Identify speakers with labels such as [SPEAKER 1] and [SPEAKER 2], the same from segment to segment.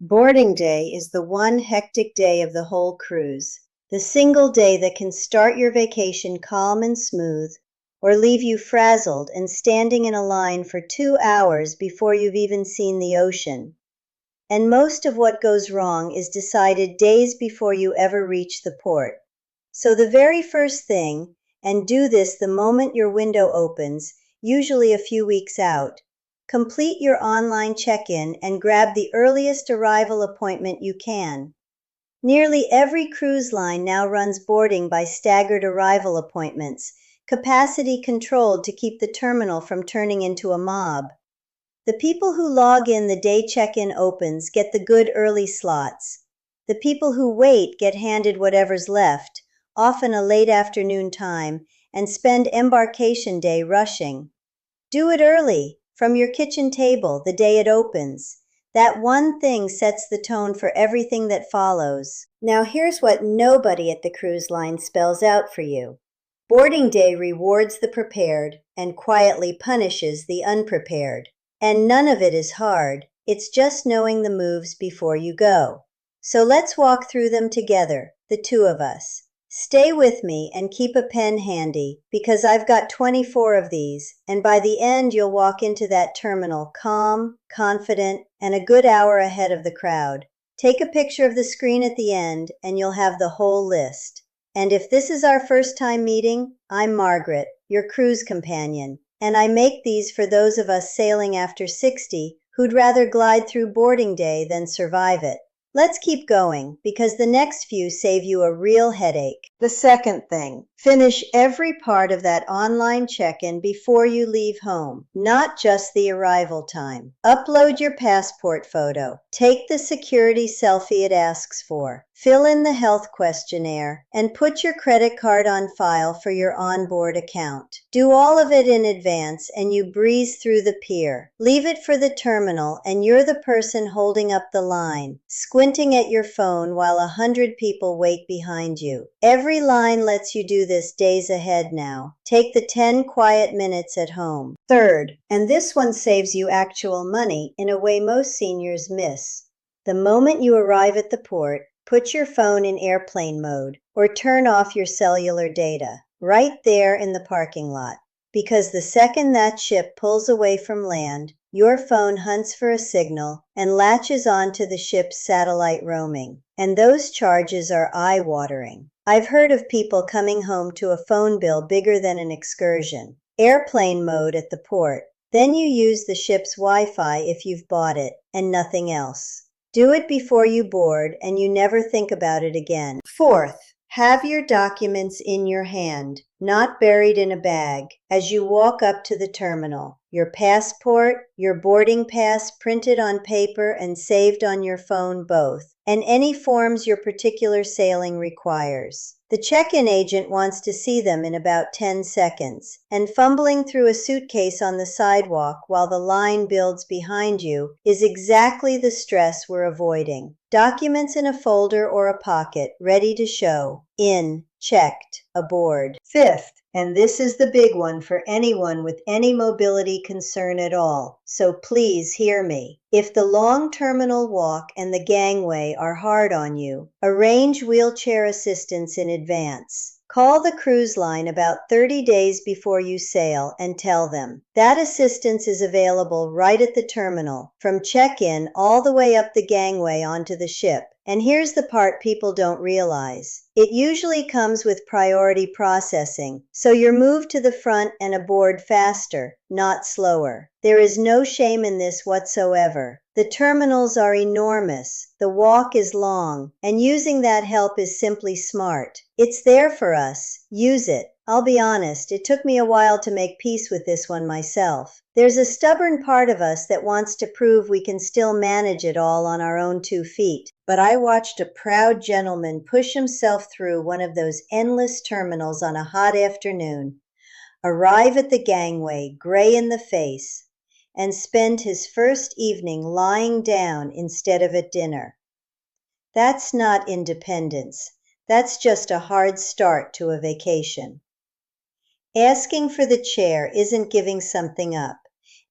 [SPEAKER 1] Boarding day is the one hectic day of the whole cruise, the single day that can start your vacation calm and smooth, or leave you frazzled and standing in a line for 2 hours before you've even seen the ocean. And most of what goes wrong is decided days before you ever reach the port. So the very first thing, and do this the moment your window opens, usually a few weeks out, complete your online check-in and grab the earliest arrival appointment you can. Nearly every cruise line now runs boarding by staggered arrival appointments, capacity controlled to keep the terminal from turning into a mob. The people who log in the day check-in opens get the good early slots. The people who wait get handed whatever's left, often a late afternoon time, and spend embarkation day rushing. Do it early, from your kitchen table, the day it opens. That one thing sets the tone for everything that follows. Now here's what nobody at the cruise line spells out for you. Boarding day rewards the prepared and quietly punishes the unprepared. And none of it is hard, it's just knowing the moves before you go. So let's walk through them together, the two of us. Stay with me and keep a pen handy, because I've got 24 of these, and by the end you'll walk into that terminal calm, confident, and a good hour ahead of the crowd. Take a picture of the screen at the end, and you'll have the whole list. And if this is our first time meeting, I'm Margaret, your cruise companion, and I make these for those of us sailing after 60 who'd rather glide through boarding day than survive it. Let's keep going, because the next few save you a real headache. The second thing, finish every part of that online check-in before you leave home, not just the arrival time. Upload your passport photo. Take the security selfie it asks for. Fill in the health questionnaire, and put your credit card on file for your onboard account. Do all of it in advance and you breeze through the pier. Leave it for the terminal and you're the person holding up the line, squinting at your phone while 100 people wait behind you. Every line lets you do this days ahead now. Take the 10 quiet minutes at home. Third, and this one saves you actual money in a way most seniors miss. The moment you arrive at the port, put your phone in airplane mode or turn off your cellular data right there in the parking lot. Because the second that ship pulls away from land, your phone hunts for a signal and latches onto the ship's satellite roaming. And those charges are eye-watering. I've heard of people coming home to a phone bill bigger than an excursion. Airplane mode at the port. Then you use the ship's Wi-Fi if you've bought it, and nothing else. Do it before you board, and you never think about it again. Fourth, have your documents in your hand, not buried in a bag, as you walk up to the terminal. Your passport, your boarding pass printed on paper and saved on your phone both, and any forms your particular sailing requires. The check-in agent wants to see them in about 10 seconds, and fumbling through a suitcase on the sidewalk while the line builds behind you is exactly the stress we're avoiding. Documents in a folder or a pocket, ready to show. In, checked, aboard. Fifth, and this is the big one for anyone with any mobility concern at all, so please hear me. If the long terminal walk and the gangway are hard on you, arrange wheelchair assistance in advance. Call the cruise line about 30 days before you sail and tell them. That assistance is available right at the terminal, from check-in all the way up the gangway onto the ship. And here's the part people don't realize. It usually comes with priority processing, so you're moved to the front and aboard faster, not slower. There is no shame in this whatsoever. The terminals are enormous, the walk is long, and using that help is simply smart. It's there for us. Use it. I'll be honest, it took me a while to make peace with this one myself. There's a stubborn part of us that wants to prove we can still manage it all on our own 2 feet. But I watched a proud gentleman push himself through one of those endless terminals on a hot afternoon, arrive at the gangway, gray in the face, and spend his first evening lying down instead of at dinner. That's not independence. That's just a hard start to a vacation. Asking for the chair isn't giving something up.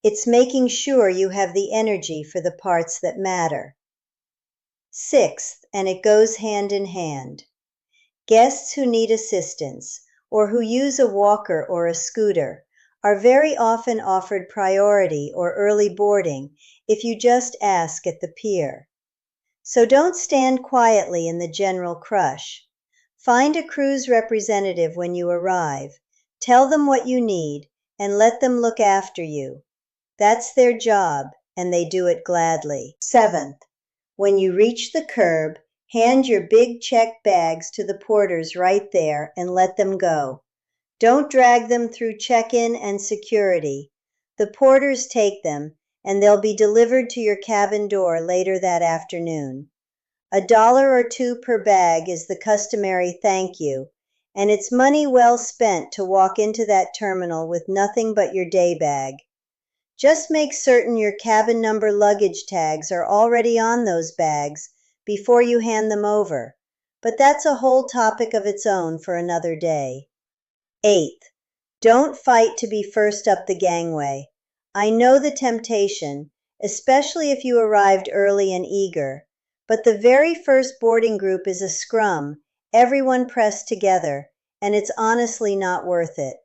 [SPEAKER 1] It's making sure you have the energy for the parts that matter. Sixth, and it goes hand in hand, guests who need assistance or who use a walker or a scooter are very often offered priority or early boarding if you just ask at the pier. So don't stand quietly in the general crush. Find a cruise representative when you arrive, tell them what you need, and let them look after you. That's their job, and they do it gladly. Seventh, when you reach the curb, hand your big check bags to the porters right there and let them go. Don't drag them through check-in and security. The porters take them, and they'll be delivered to your cabin door later that afternoon. $1 or $2 per bag is the customary thank you, and it's money well spent to walk into that terminal with nothing but your day bag. Just make certain your cabin number luggage tags are already on those bags before you hand them over, but that's a whole topic of its own for another day. Eighth, don't fight to be first up the gangway. I know the temptation, especially if you arrived early and eager, but the very first boarding group is a scrum, everyone pressed together, and it's honestly not worth it.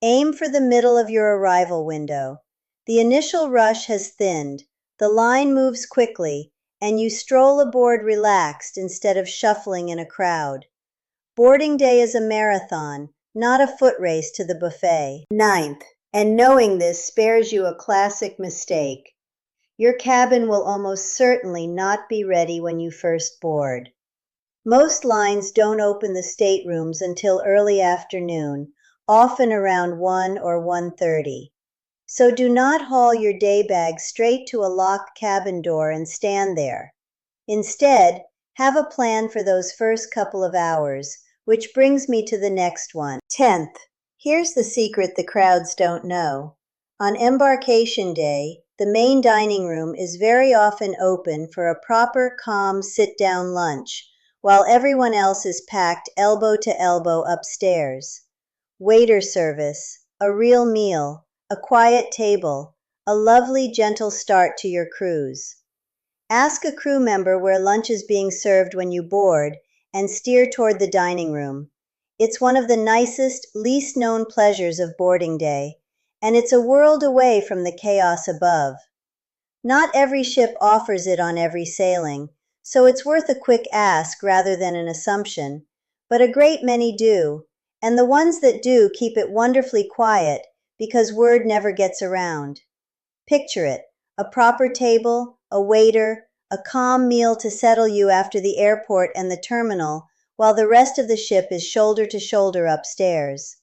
[SPEAKER 1] Aim for the middle of your arrival window. The initial rush has thinned, the line moves quickly, and you stroll aboard relaxed instead of shuffling in a crowd. Boarding day is a marathon, not a foot race to the buffet. Ninth, and knowing this spares you a classic mistake. Your cabin will almost certainly not be ready when you first board. Most lines don't open the staterooms until early afternoon, often around 1 or 1:30. So do not haul your day bag straight to a locked cabin door and stand there. Instead, have a plan for those first couple of hours, which brings me to the next one. 10th, here's the secret the crowds don't know. On embarkation day, the main dining room is very often open for a proper, calm, sit-down lunch, while everyone else is packed elbow to elbow upstairs. Waiter service, a real meal, a quiet table, a lovely, gentle start to your cruise. Ask a crew member where lunch is being served when you board, and steer toward the dining room. It's one of the nicest, least known pleasures of boarding day, and it's a world away from the chaos above. Not every ship offers it on every sailing, so it's worth a quick ask rather than an assumption, but a great many do, and the ones that do keep it wonderfully quiet because word never gets around. Picture it, a proper table, a waiter, a calm meal to settle you after the airport and the terminal, while the rest of the ship is shoulder to shoulder upstairs.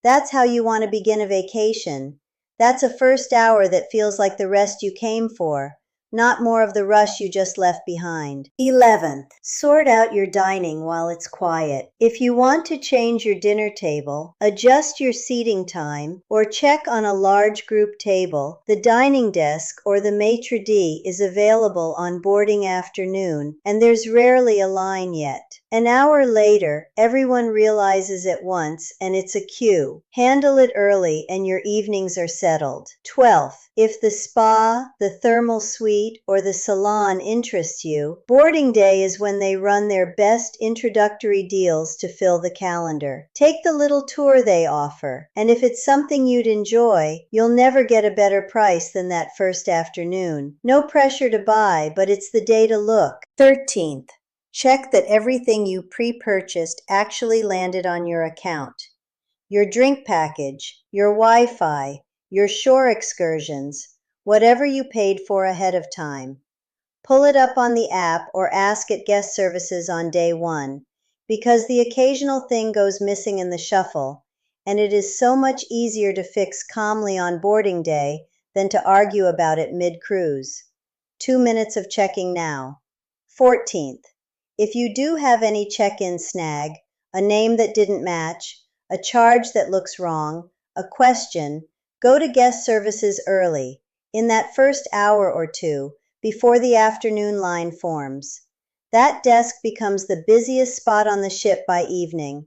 [SPEAKER 1] That's how you want to begin a vacation. That's a first hour that feels like the rest you came for, not more of the rush you just left behind. 11th, sort out your dining while it's quiet. If you want to change your dinner table, adjust your seating time, or check on a large group table, the dining desk or the maitre d' is available on boarding afternoon, and there's rarely a line yet. An hour later, everyone realizes at once, and it's a cue. Handle it early and your evenings are settled. 12th, if the spa, the thermal suite, or the salon interests you, boarding day is when they run their best introductory deals to fill the calendar. Take the little tour they offer, and if it's something you'd enjoy, you'll never get a better price than that first afternoon. No pressure to buy, but it's the day to look. 13th, check that everything you pre-purchased actually landed on your account. Your drink package, your Wi-Fi, your shore excursions, whatever you paid for ahead of time. Pull it up on the app or ask at guest services on day one, because the occasional thing goes missing in the shuffle, and it is so much easier to fix calmly on boarding day than to argue about it mid-cruise. 2 minutes of checking now. 14th, if you do have any check-in snag, a name that didn't match, a charge that looks wrong, a question, go to guest services early, in that first hour or two, before the afternoon line forms. That desk becomes the busiest spot on the ship by evening.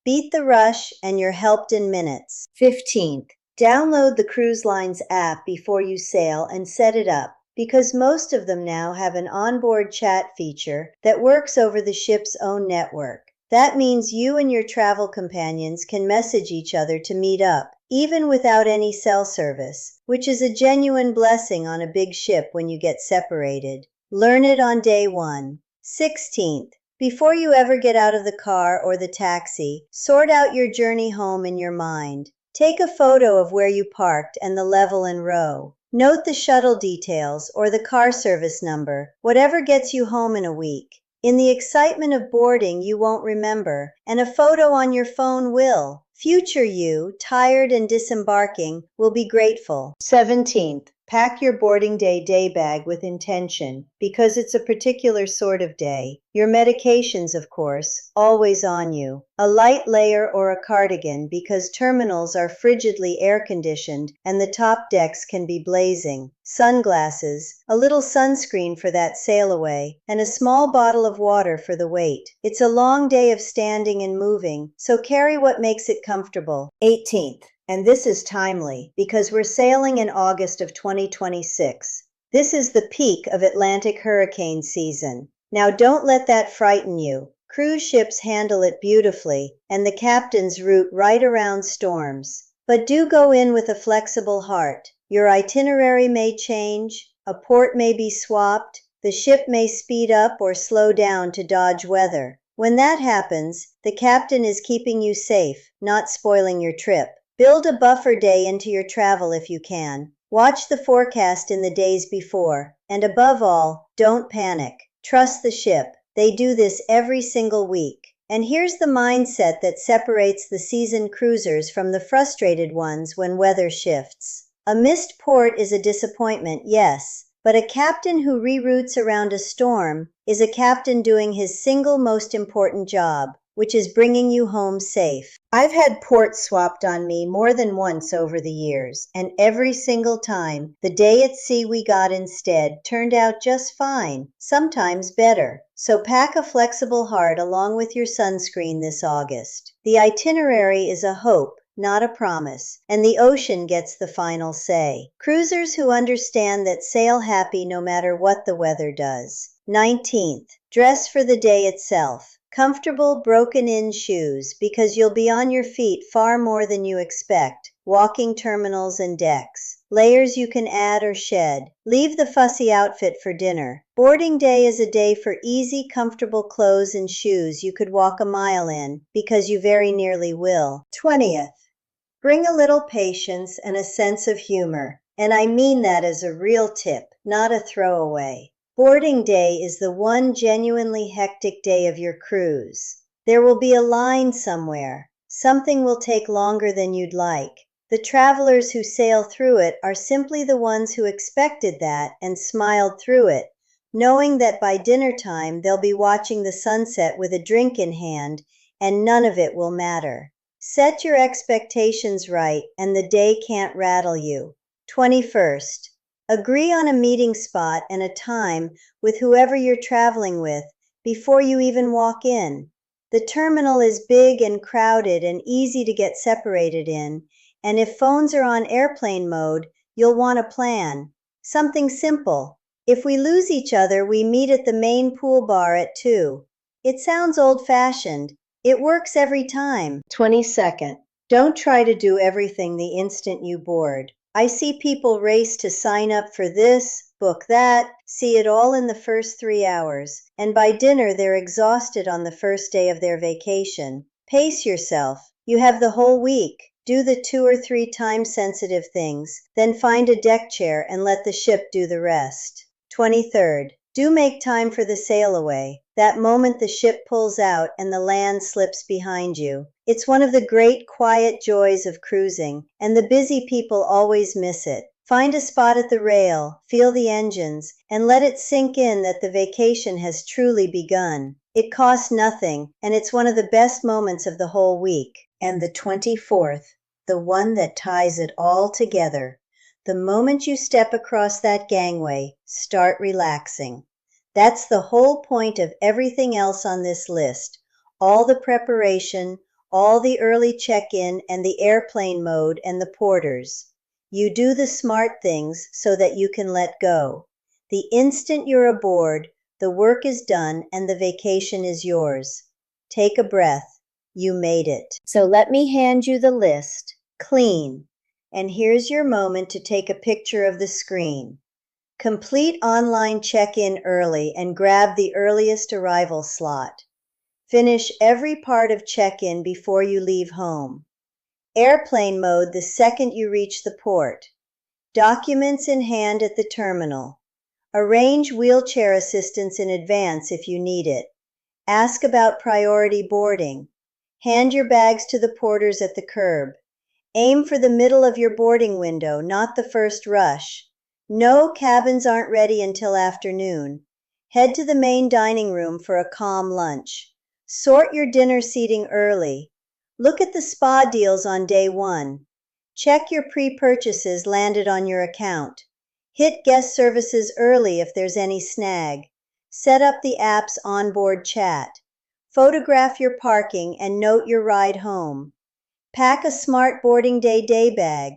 [SPEAKER 1] Beat the rush and you're helped in minutes. 15th, download the cruise line's app before you sail and set it up, because most of them now have an onboard chat feature that works over the ship's own network. That means you and your travel companions can message each other to meet up, even without any cell service, which is a genuine blessing on a big ship when you get separated. Learn it on day 1. 16th. Before you ever get out of the car or the taxi, sort out your journey home in your mind. Take a photo of where you parked and the level and row. Note the shuttle details or the car service number, whatever gets you home in a week. In the excitement of boarding, you won't remember, and a photo on your phone will. Future you, tired and disembarking, will be grateful. 17th. Pack your boarding day bag with intention, because it's a particular sort of day. Your medications, of course, always on you. A light layer or a cardigan, because terminals are frigidly air-conditioned and the top decks can be blazing. Sunglasses, a little sunscreen for that sail away, and a small bottle of water for the wait. It's a long day of standing and moving, so carry what makes it comfortable. 18th. And this is timely, because we're sailing in August of 2026. This is the peak of Atlantic hurricane season. Now don't let that frighten you. Cruise ships handle it beautifully, and the captains route right around storms. But do go in with a flexible heart. Your itinerary may change, a port may be swapped, the ship may speed up or slow down to dodge weather. When that happens, the captain is keeping you safe, not spoiling your trip. Build a buffer day into your travel if you can. Watch the forecast in the days before. And above all, don't panic. Trust the ship. They do this every single week. And here's the mindset that separates the seasoned cruisers from the frustrated ones when weather shifts. A missed port is a disappointment, yes, but a captain who reroutes around a storm is a captain doing his single most important job, which is bringing you home safe. I've had ports swapped on me more than once over the years, and every single time, the day at sea we got instead turned out just fine, sometimes better. So pack a flexible heart along with your sunscreen this August. The itinerary is a hope, not a promise, and the ocean gets the final say. Cruisers who understand that sail happy no matter what the weather does. 19th. Dress for the day itself. Comfortable, broken-in shoes, because you'll be on your feet far more than you expect, walking terminals and decks. Layers you can add or shed. Leave the fussy outfit for dinner. Boarding day is a day for easy, comfortable clothes and shoes you could walk a mile in, because you very nearly will. 20th. Bring a little patience and a sense of humor, and I mean that as a real tip, not a throwaway. Boarding day is the one genuinely hectic day of your cruise. There will be a line somewhere. Something will take longer than you'd like. The travelers who sail through it are simply the ones who expected that and smiled through it, knowing that by dinner time they'll be watching the sunset with a drink in hand, and none of it will matter. Set your expectations right, and the day can't rattle you. 21st. Agree on a meeting spot and a time with whoever you're traveling with before you even walk in. The terminal is big and crowded and easy to get separated in, and if phones are on airplane mode, you'll want a plan. Something simple. If we lose each other, we meet at the main pool bar at 2. It sounds old-fashioned. It works every time. 22nd. Don't try to do everything the instant you board. I see people race to sign up for this, book that, see it all in the first 3 hours, and by dinner they're exhausted on the first day of their vacation. Pace yourself. You have the whole week. Do the 2 or 3 time-sensitive things, then find a deck chair and let the ship do the rest. 23rd. Do make time for the sail away, that moment the ship pulls out and the land slips behind you. It's one of the great quiet joys of cruising, and the busy people always miss it. Find a spot at the rail, feel the engines, and let it sink in that the vacation has truly begun. It costs nothing, and it's one of the best moments of the whole week. And the 24th, the one that ties it all together. The moment you step across that gangway, start relaxing. That's the whole point of everything else on this list. All the preparation, all the early check-in and the airplane mode and the porters. You do the smart things so that you can let go. The instant you're aboard, the work is done and the vacation is yours. Take a breath. You made it. So let me hand you the list. Clean. And here's your moment to take a picture of the screen. Complete online check-in early and grab the earliest arrival slot. Finish every part of check-in before you leave home. Airplane mode the second you reach the port. Documents in hand at the terminal. Arrange wheelchair assistance in advance if you need it. Ask about priority boarding. Hand your bags to the porters at the curb. Aim for the middle of your boarding window, not the first rush. No, cabins aren't ready until afternoon. Head to the main dining room for a calm lunch. Sort your dinner seating early. Look at the spa deals on day one. Check your pre-purchases landed on your account. Hit guest services early if there's any snag. Set up the app's onboard chat. Photograph your parking and note your ride home. Pack a smart boarding day bag.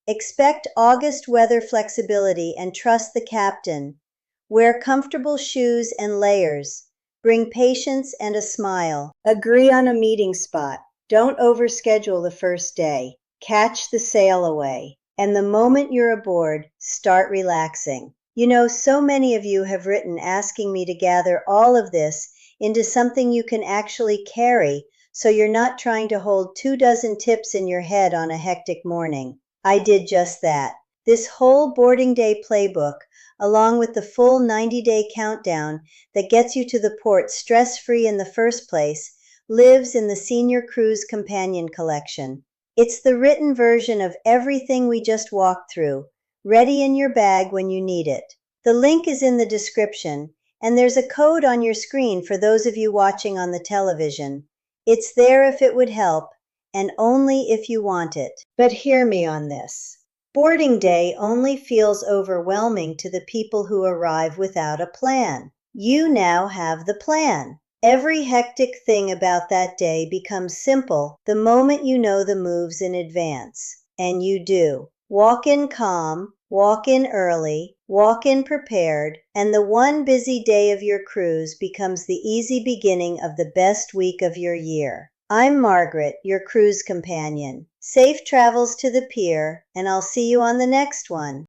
[SPEAKER 1] Expect August weather flexibility and trust the captain. Wear comfortable shoes and layers. Bring patience and a smile. Agree on a meeting spot. Don't overschedule the first day. Catch the sail away. And the moment you're aboard, start relaxing. You know, so many of you have written asking me to gather all of this into something you can actually carry, so you're not trying to hold 24 tips in your head on a hectic morning. I did just that. This whole boarding day playbook, along with the full 90-day countdown that gets you to the port stress-free in the first place, lives in the Senior Cruise Companion Collection. It's the written version of everything we just walked through, ready in your bag when you need it. The link is in the description, and there's a code on your screen for those of you watching on the television. It's there if it would help, and only if you want it. But hear me on this. Boarding day only feels overwhelming to the people who arrive without a plan. You now have the plan. Every hectic thing about that day becomes simple the moment you know the moves in advance. And you do. Walk in calm, walk in early, walk in prepared, and the one busy day of your cruise becomes the easy beginning of the best week of your year. I'm Margaret, your cruise companion. Safe travels to the pier, and I'll see you on the next one.